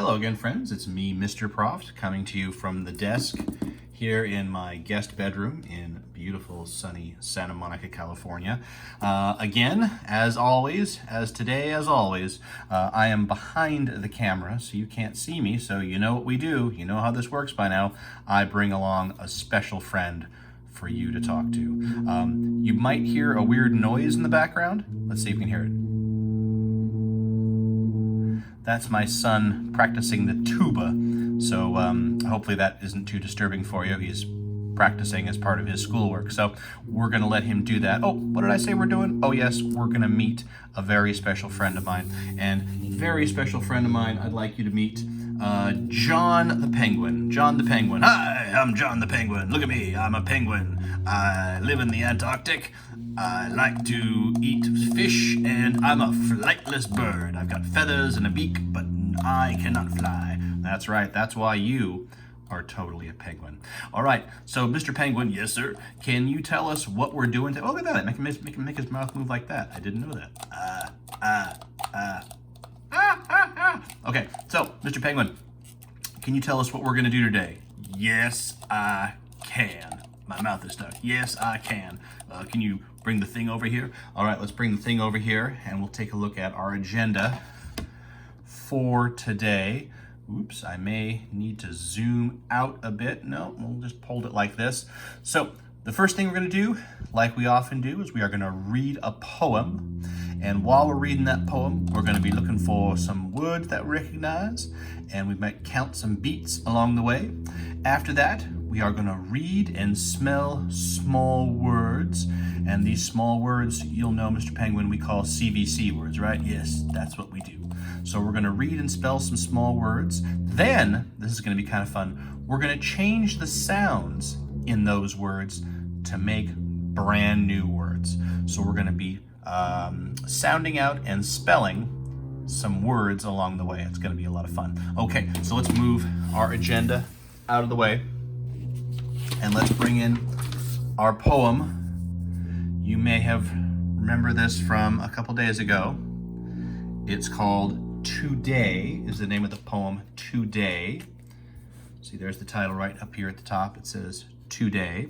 Hello again, friends. It's me, Mr. Proft, coming to you from the desk here in my guest bedroom in beautiful, sunny Santa Monica, California. Again, as always, I am behind the camera, so you can't see me, so you know what we do. You know how this works by now. I bring along a special friend for you to talk to. You might hear a weird noise in the background. Let's see if you can hear it. That's my son practicing the tuba. So hopefully that isn't too disturbing for you. He's practicing as part of his schoolwork. So we're going to let him do that. Oh, what did I say we're doing? Oh, yes, we're going to meet a very special friend of mine. And very special friend of mine, I'd like you to meet John the Penguin. John the Penguin. Hi, I'm John the Penguin. Look at me, I'm a penguin. I live in the Antarctic. I like to eat fish, and I'm a flightless bird. I've got feathers and a beak, but I cannot fly. That's right, that's why you are totally a penguin. All right, so Mr. Penguin, yes sir, can you tell us what we're doing today? Oh, look at that, make him make his mouth move like that. I didn't know that. Okay, so Mr. Penguin, can you tell us what we're gonna do today? Yes, I can. My mouth is stuck. Yes, I can. Can you bring the thing over here? All right, let's bring the thing over here and we'll take a look at our agenda for today. Oops, I may need to zoom out a bit. No, we'll just hold it like this. So the first thing we're gonna do, like we often do, is we are gonna read a poem. And while we're reading that poem, we're gonna be looking for some words that we recognize, and we might count some beats along the way. After that, we are gonna read and smell small words. And these small words, you'll know, Mr. Penguin, we call CVC words, right? Yes, that's what we do. So we're gonna read and spell some small words. Then, this is gonna be kind of fun, we're gonna change the sounds in those words to make brand new words. So we're gonna be sounding out and spelling some words along the way. It's gonna be a lot of fun. Okay, so let's move our agenda out of the way and let's bring in our poem. You may have remembered this from a couple days ago. It's called Today, is the name of the poem, Today. See, there's the title right up here at the top. It says Today.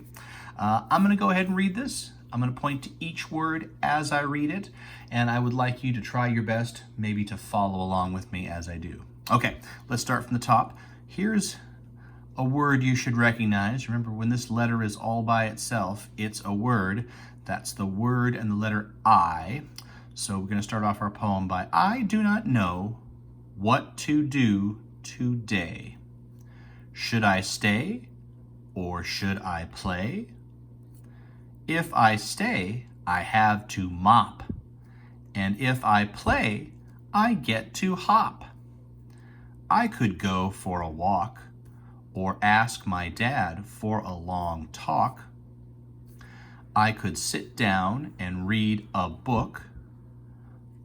I'm gonna go ahead and read this. I'm gonna point to each word as I read it, and I would like you to try your best maybe to follow along with me as I do. Okay, let's start from the top. Here's a word you should recognize. Remember, when this letter is all by itself, it's a word. That's the word and the letter I. So we're gonna start off our poem by, I do not know what to do today. Should I stay or should I play? If I stay, I have to mop. And if I play, I get to hop. I could go for a walk or ask my dad for a long talk. I could sit down and read a book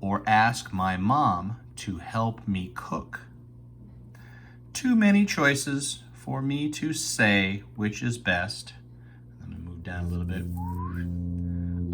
or ask my mom to help me cook. Too many choices for me to say which is best. I'm gonna move down a little bit.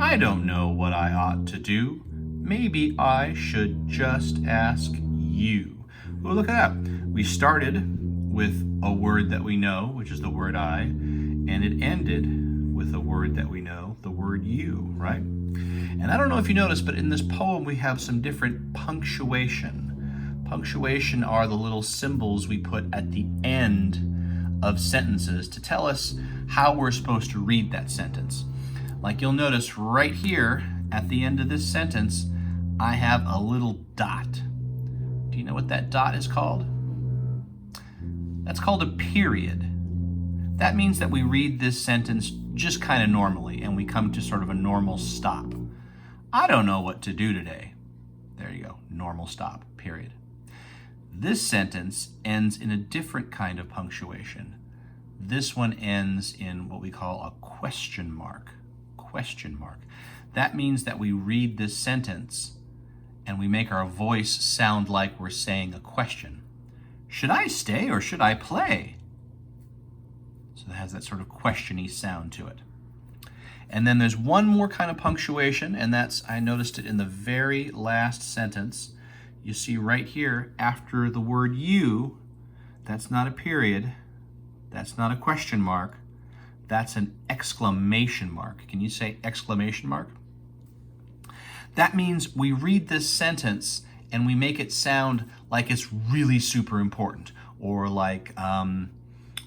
I don't know what I ought to do. Maybe I should just ask you. Oh, look at that. We started with a word that we know, which is the word I, and it ended with a word that we know, the word you, right? And I don't know if you noticed, but in this poem we have some different punctuation. Punctuation are the little symbols we put at the end of sentences to tell us how we're supposed to read that sentence. Like you'll notice right here at the end of this sentence, I have a little dot. Do you know what that dot is called? That's called a period. That means that we read this sentence just kind of normally and we come to sort of a normal stop. I don't know what to do today. There you go, normal stop, period. This sentence ends in a different kind of punctuation. This one ends in what we call a question mark. Question mark. That means that we read this sentence and we make our voice sound like we're saying a question. Should I stay or should I play? So it has that sort of question-y sound to it. And then there's one more kind of punctuation, and that's, I noticed it in the very last sentence. you see right here after the word you, that's not a period, that's not a question mark, that's an exclamation mark. Can you say exclamation mark? That means we read this sentence and we make it sound like it's really super important, or like,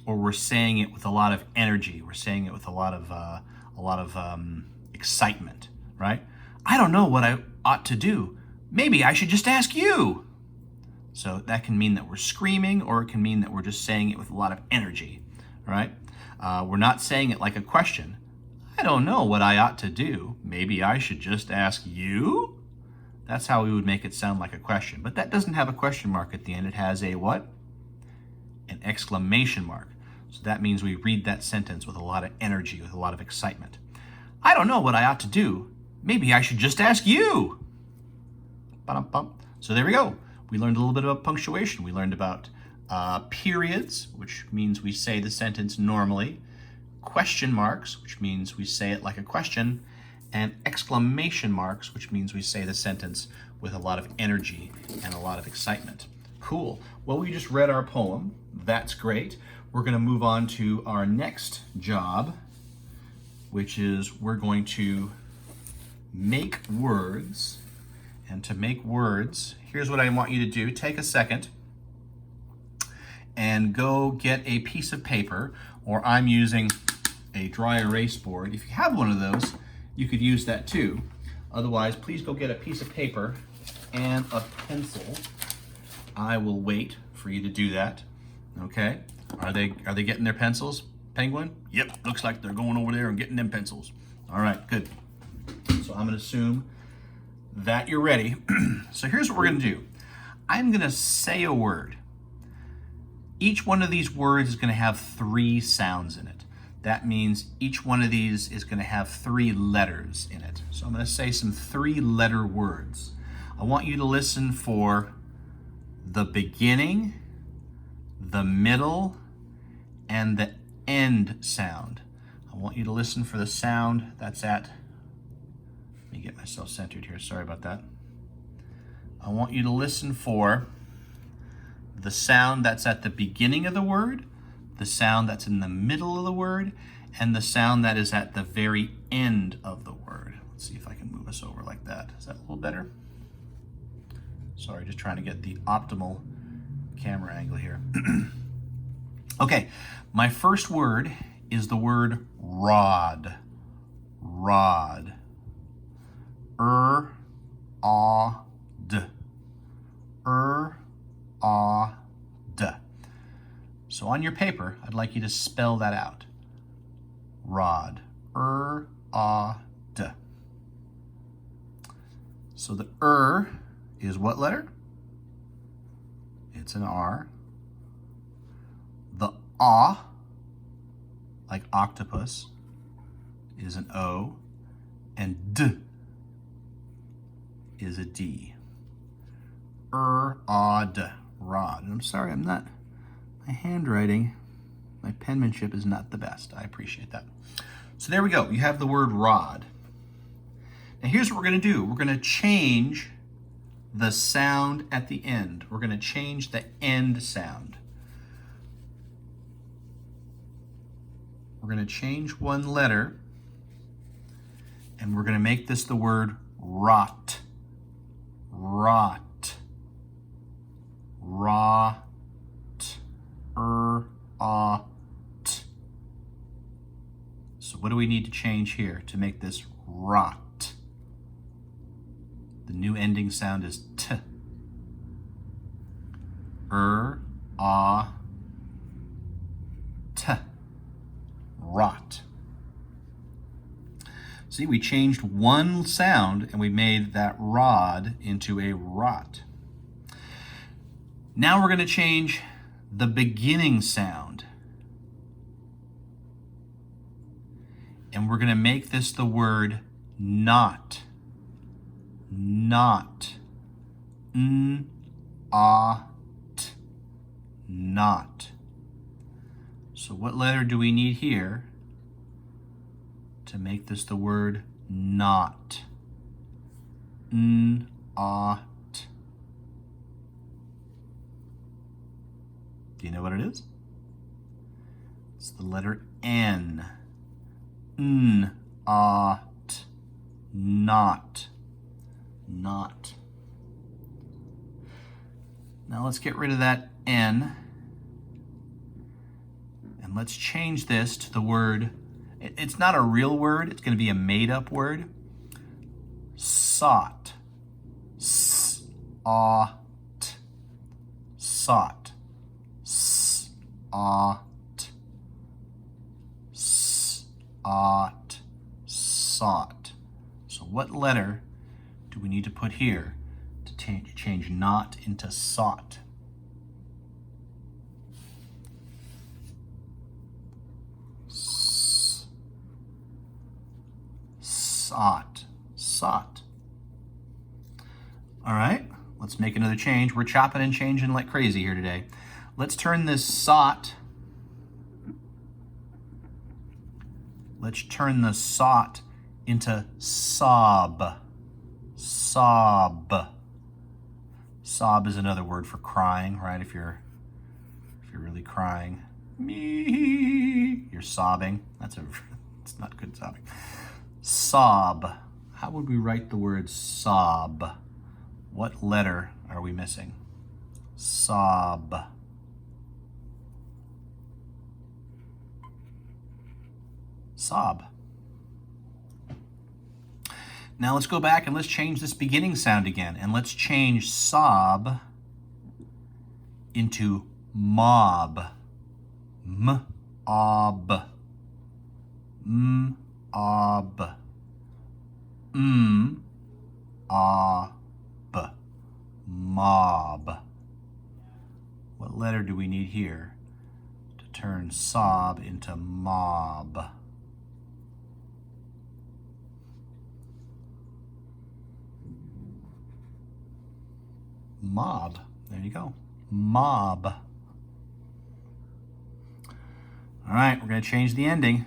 or we're saying it with a lot of energy. We're saying it with a lot of excitement, right? I don't know what I ought to do. Maybe I should just ask you. So that can mean that we're screaming, or it can mean that we're just saying it with a lot of energy, right? We're not saying it like a question. I don't know what I ought to do. Maybe I should just ask you? That's how we would make it sound like a question. But that doesn't have a question mark at the end. It has a what? An exclamation mark. So that means we read that sentence with a lot of energy, with a lot of excitement. I don't know what I ought to do. Maybe I should just ask you. Ba-dum-bum. So there we go. We learned a little bit about punctuation. We learned about periods, which means we say the sentence normally, question marks, which means we say it like a question, and exclamation marks, which means we say the sentence with a lot of energy and a lot of excitement. Cool. Well, we just read our poem. That's great. We're going to move on to our next job, which is we're going to make words. And to make words, here's what I want you to do. Take a second and go get a piece of paper, or I'm using a dry erase board. If you have one of those, you could use that too. Otherwise, please go get a piece of paper and a pencil. I will wait for you to do that. Okay? Are they getting their pencils, Penguin? Yep, looks like they're going over there and getting them pencils. All right, good. So I'm going to assume that you're ready. So here's what we're going to do. I'm going to say a word. Each one of these words is going to have 3 sounds in it. That means each one of these is going to have 3 letters in it. So I'm going to say some 3-letter words. I want you to listen for the beginning, the middle, and the end sound. I want you to listen for the sound that's at, let me get myself centered here, sorry about that. I want you to listen for the sound that's at the beginning of the word, the sound that's in the middle of the word, and the sound that is at the very end of the word. Let's see if I can move us over like that. Is that a little better? Sorry, just trying to get the optimal camera angle here. Okay, my first word is the word rod. Rod. D. D. So on your paper, I'd like you to spell that out. Rod. D. So the is what letter? It's an R. The like octopus, is an O. And D is a D. D. Rod. And I'm sorry, my handwriting, my penmanship is not the best. I appreciate that. So there we go. You have the word rod. Now here's what we're going to do. We're going to change the sound at the end. We're going to change the end sound. We're going to change one letter, and we're going to make this the word rot. Rot. Rot. So what do we need to change here to make this rot? The new ending sound is t. T. Rot. See, we changed one sound and we made that rod into a rot. Now we're going to change the beginning sound. And we're going to make this the word not. Not. Not. So what letter do we need here to make this the word not? Do you know what it is? It's the letter N. N, t, not. Not. Now let's get rid of that N. And let's change this to the word, it's not a real word, it's going to be a made-up word. Sought. S-ought. Sought. S-ought. S-ought. Sought. So what letter do we need to put here to change not into sought? Sought. Sought. All right, let's make another change. We're chopping and changing like crazy here today. Let's turn this sought. Let's turn the sought into sob. Sob. Sob is another word for crying, right? If you're really crying, you're sobbing. It's not good sobbing. Sob. How would we write the word sob? What letter are we missing? Sob. Sob. Now let's go back and let's change this beginning sound again. And let's change sob into mob. M-ob. M-ob. M-ob. Mob. What letter do we need here to turn sob into mob? Mob. There you go. Mob. All right, we're going to change the ending.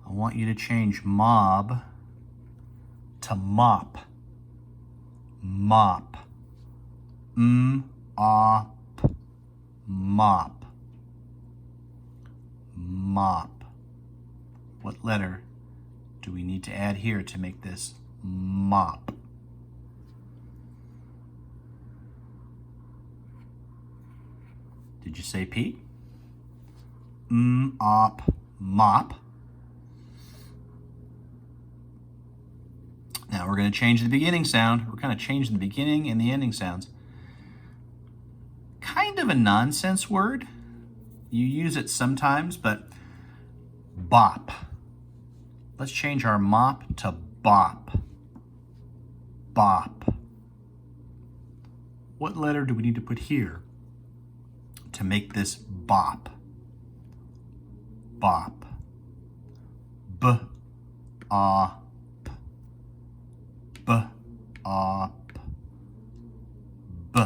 I want you to change mob to mop. Mop. M-op. Mop. Mop. What letter do we need to add here to make this mop? Did you say P? M-op. Mop. Now we're going to change the beginning sound. We're kind of changing the beginning and the ending sounds. Kind of a nonsense word. You use it sometimes, but bop. Let's change our mop to bop. Bop. What letter do we need to put here to make this bop? Bop. B-op. B-op. B.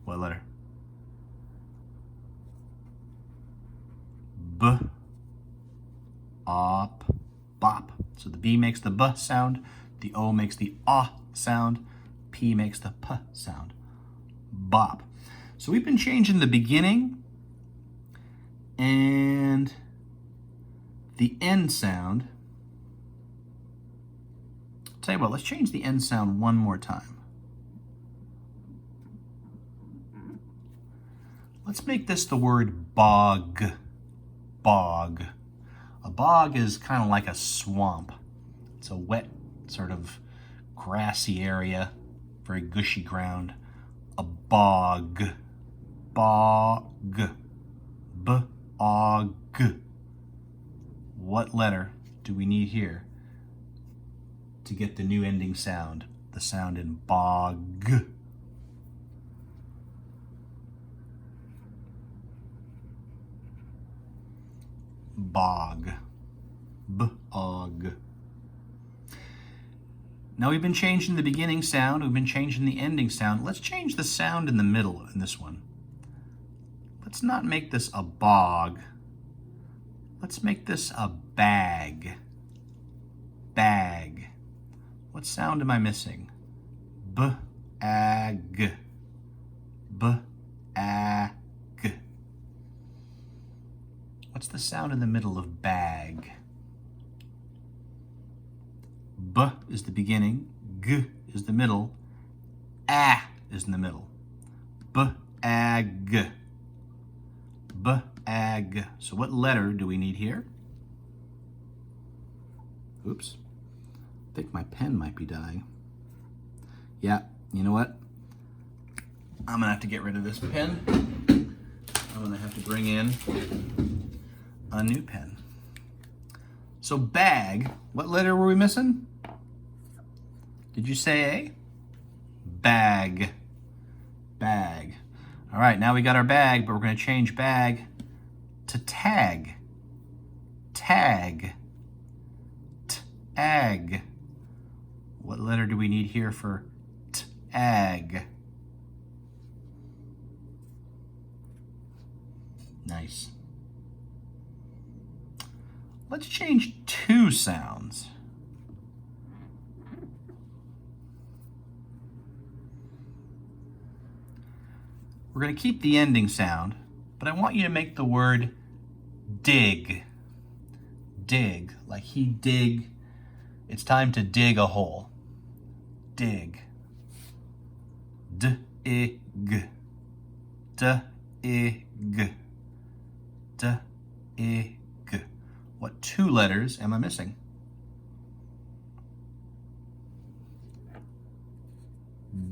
What letter? B-op. Bop. So the B makes the B sound, the O makes the ah sound, P makes the P sound. Bop. So we've been changing the beginning and the end sound. Tell you what, let's change the end sound one more time. Let's make this the word bog. Bog. A bog is kind of like a swamp. It's a wet, sort of grassy area, very gushy ground. A bog. Bog. B-og. What letter do we need here to get the new ending sound? The sound in bog. Bog. B-og. Now we've been changing the beginning sound, we've been changing the ending sound. Let's change the sound in the middle in this one. Let's not make this a bog. Let's make this a bag. Bag. What sound am I missing? B-ag. B-A-G. What's the sound in the middle of bag? B is the beginning, G is the middle, A is in the middle. B-A-G. B-A-G. So what letter do we need here? Oops. I think my pen might be dying. Yeah, you know what? I'm gonna have to get rid of this pen. I'm gonna have to bring in a new pen. So bag, what letter were we missing? Did you say A? Bag. Bag. All right, now we got our bag, but we're gonna change bag to tag. Tag. T-ag. What letter do we need here for tag? Nice. Let's change two sounds. We're going to keep the ending sound, but I want you to make the word dig. Dig, like he dig. It's time to dig a hole. Dig. D-I-G. D-I-G. D-I-G. What two letters am I missing?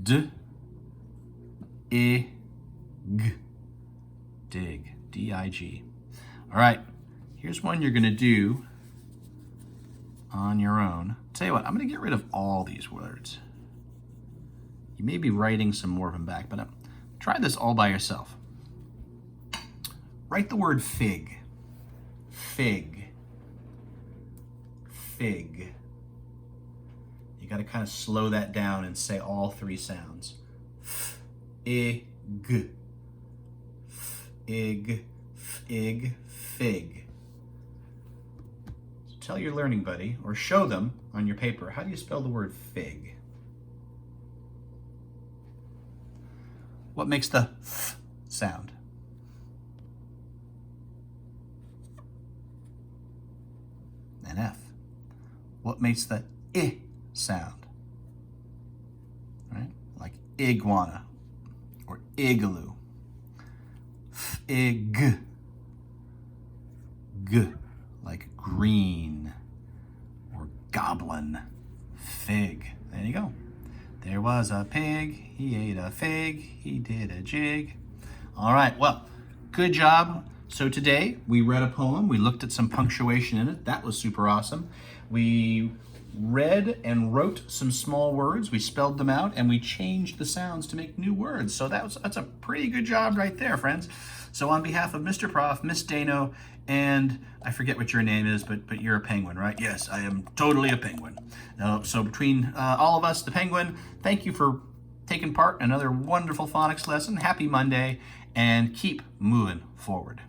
D-I-G. Dig. D-I-G. All right, here's one you're going to do on your own. Tell you what, I'm going to get rid of all these words. You may be writing some more of them back, but try this all by yourself. Write the word fig. Fig. Fig. You got to kind of slow that down and say all three sounds. F-I-G. Fig. Fig. Fig. So tell your learning buddy, or show them on your paper, how do you spell the word fig? What makes the f sound? An F. What makes the I sound? Right? Like iguana or igloo. Fig. G. Like green or goblin. Fig. There you go. There was a pig, he ate a fig, he did a jig. All right, well, good job. So today we read a poem, we looked at some punctuation in it. That was super awesome. We read and wrote some small words, we spelled them out, and we changed the sounds to make new words. So that's a pretty good job right there, friends. So on behalf of Mr. Prof, Miss Dano, and I forget what your name is, but you're a penguin, right? Yes, I am totally a penguin. So between all of us, the penguin, thank you for taking part in another wonderful phonics lesson. Happy Monday, and keep moving forward.